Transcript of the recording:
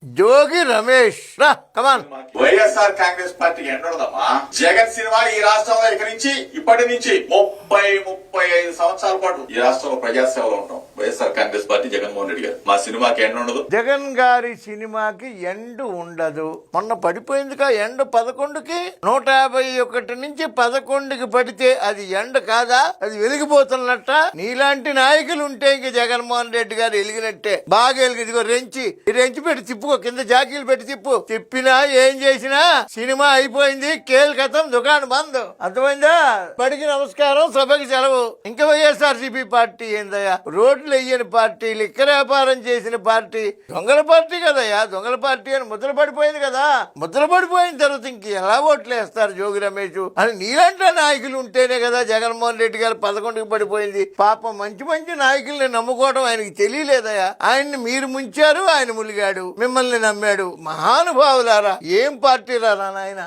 జోగి రమేష్ రా కమాన్. వైఎస్ఆర్ కాంగ్రెస్ పార్టీకి ఎండదమ్మా. జగన్ సినిమా ఈ రాష్ట్రంలో ఇప్పటి నుంచి 35 సంవత్సరాల పాటు ఈ రాష్ట్రంలో ప్రజాసేవలో ఉంటాం. వైఎస్ఆర్ కాంగ్రెస్ పార్టీ జగన్మోహన్ రెడ్డి గారు మా సినిమాకి ఎండ ఉండదు. జగన్ గారి సినిమాకి ఎండు ఉండదు. మొన్న పడిపోయిందిగా ఎండ 11కి 151 నుంచి 11కి పడితే అది ఎండ కాదా? అది వెలిగిపోతున్నట్ట. నీలాంటి నాయకులు ఉంటే ఇంక జగన్మోహన్ రెడ్డి గారు వెలిగినట్టే. బాగా వెలిగిదిగో రెంచి పెట్టి తిప్పుకో, కింద జాకీలు పెట్టి తిప్పినా ఏం చేసినా సినిమా అయిపోయింది. కేల్ కథం, దుకాణం బంద్. అర్థమైందా? బడికి నమస్కారం, సభకి సెలవు. ఇంకా వైఎస్ఆర్సీపీ పార్టీ ఏందయ్యా? రోడ్లు వెయ్యని పార్టీ, లిక్కర్ వ్యాపారం చేసిన పార్టీ, దొంగల పార్టీ కదయ్యా. దొంగల పార్టీ అని ముద్ర పడిపోయింది కదా. ముద్ర పడిపోయిన తర్వాత ఇంక ఎలా ఓట్లు వేస్తారు జోగి రమేష్ అని? నీలాంటి నాయకులు ఉంటేనే కదా జగన్మోహన్ రెడ్డి గారు 11కి పడిపోయింది. పాపం మంచి మంచి నాయకుల్ని నమ్ముకోవడం ఆయనకి తెలియలేదయ్యా. ఆయన్ని మీరు ముంచారు, ఆయన ములిగాడు, మిమ్మల్ని నమ్మాడు. మహానుభావులారా, ఏం పార్టీ రా నాయన.